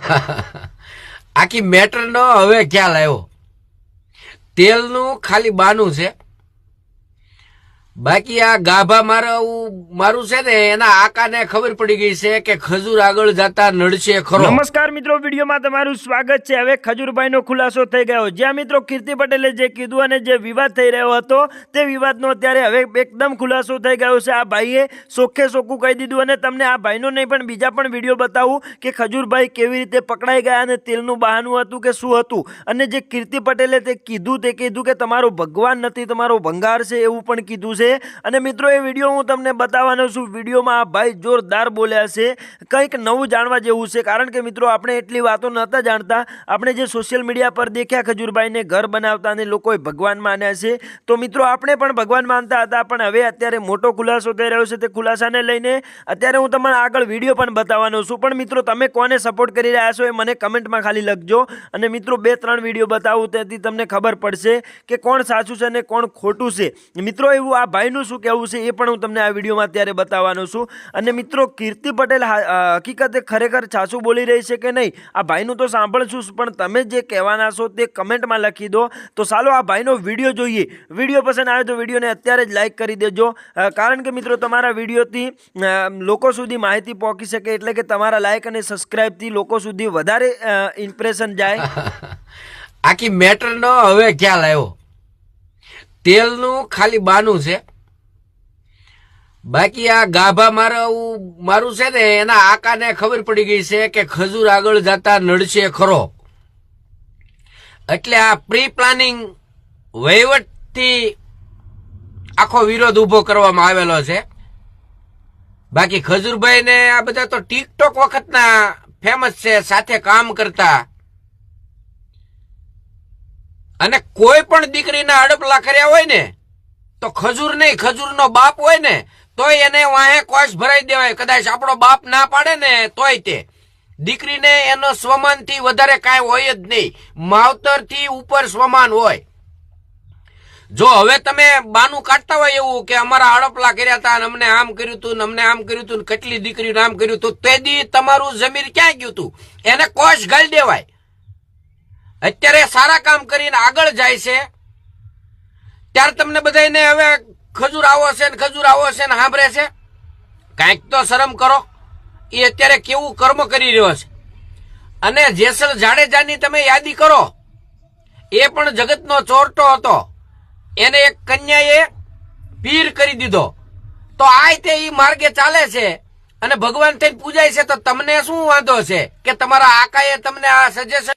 આખી મેટર નો હવે ખ્યાલ આવ્યો. તેલનું ખાલી બાનું છે, બાકી આ ગાભા મારું છે ને એના આકાને ખબર પડી ગઈ છે કે ખજૂર આગળ જતા નડશે ખરો. નમસ્કાર મિત્રો, વિડીયોમાં તમારું સ્વાગત છે. હવે ખજૂરભાઈનો ખુલાસો થઈ ગયો. જ્યાં મિત્રો કીર્તિ પટેલે જે કીધું અને જે વિવાદ થઈ રહ્યો હતો તે વિવાદનો અત્યારે હવે એકદમ ખુલાસો થઈ ગયો છે. આ ભાઈએ સોખે સોખું કહી દીધું અને તમને આ ભાઈનો નહીં પણ બીજા પણ વિડીયો બતાવું કે ખજૂરભાઈ કેવી રીતે પકડાઈ ગયા અને તેલનું બહાનું હતું કે શું હતું. અને જે કીર્તિ પટેલે તે કીધું કે તમારો ભગવાન નથી, તમારો ભંગાર છે એવું પણ કીધું છે. અને મિત્રો એ વિડીયો હું તમને બતાવવાનો છું. વિડીયોમાં આ ભાઈ જોરદાર બોલ્યા છે, કંઈક નવું જાણવા જેવું છે. કારણ કે મિત્રો આપણે એટલી વાતો નહોતા જાણતા. આપણે જે સોશિયલ મીડિયા પર દેખ્યા ખજૂરભાઈને ઘર બનાવતા અને લોકોએ ભગવાન માન્યા છે, તો મિત્રો આપણે પણ ભગવાન માનતા હતા. પણ હવે અત્યારે મોટો ખુલાસો થઈ રહ્યો છે. તે ખુલાસાને લઈને અત્યારે હું તમને આગળ વિડીયો પણ બતાવવાનો છું. પણ મિત્રો તમે કોને સપોર્ટ કરી રહ્યા છો એ મને કમેન્ટમાં ખાલી લખજો. અને મિત્રો 2-3 વિડીયો બતાવું તેથી તમને ખબર પડશે કે કોણ સાચું છે અને કોણ ખોટું છે. મિત્રો એવું આ ભાઈનું શું કહેવું છે એ પણ હું તમને આ વિડીયોમાં અત્યારે બતાવવાનો છું. અને મિત્રો કીર્તિ પટેલ હકીકતે ખરેખર સાચું બોલી રહી છે કે નહીં આ ભાઈનું તો સાંભળશું, પણ તમે જે કહેવાના છો તે કમેન્ટમાં લખી દો. તો ચાલો આ ભાઈનો વિડીયો જોઈએ. વિડીયો પસંદ આવે તો વિડીયોને અત્યારે જ લાઈક કરી દેજો. કારણ કે મિત્રો તમારા વિડીયોથી લોકો સુધી માહિતી પહોંચી શકે, એટલે કે તમારા લાઈક અને સબસ્ક્રાઈબથી લોકો સુધી વધારે ઇમ્પ્રેશન જાય. આખી મેટર નો હવે ખ્યાલ આવ્યો. તેલનું ખાલી બાનું છે, બાકી આ ગાભા મારું છે ને એના આકાને ખબર પડી ગઈ છે કે ખજૂર આગળ જતા નડશે ખરો. એટલે આ પ્રી પ્લાનિંગ વહીવટથી આખો વિરોધ ઉભો કરવામાં આવેલો છે. બાકી ખજૂરભાઈ ને આ બધા તો ટિકટોક વખતના ફેમસ છે, સાથે કામ કરતા. અને કોઈ પણ દીકરીના અડપલા કર્યા હોય ને તો ખજૂર નહીં, ખજૂરનો બાપ હોય ને તોય એને વાહે કોશ ભરાઈ દેવાય. કદાચ આપણો બાપ ના પાડે ને તોય તે દીકરીને એનો સ્વમાનથી વધારે કાંઈ હોય જ નહીં, માવતરથી ઉપર સ્વમાન હોય. જો હવે તમે બાનું કાઢતા હોય એવું કે અમારા અડપલા કર્યા હતા, અમને આમ કર્યું હતું, અમને આમ કર્યું હતું, કેટલી દીકરીને આમ કર્યું હતું, તે દી તમારું જમીર ક્યાં ગયું હતું? એને કોશ ગાળી દેવાય. અત્યારે સારા કામ કરીને આગળ જાય છે ત્યારે તમને બધાને હવે ખજૂર આવો છે ને ખજૂર આવો છે ને સાંભળે છે. કાંઈક તો શરમ કરો. એ અત્યારે કેવું કર્મ કરી રહ્યો છે. અને જેસલ જાડેજાની તમે યાદી કરો, એ પણ જગતનો ચોરટો હતો. એને એક કન્યાએ પીર કરી દીધો, તો આ તે ઈ માર્ગે ચાલે છે અને ભગવાન થઈને પૂજાય છે. તો તમને શું વાંધો છે કે તમારા આકાએ તમને આ સજેશન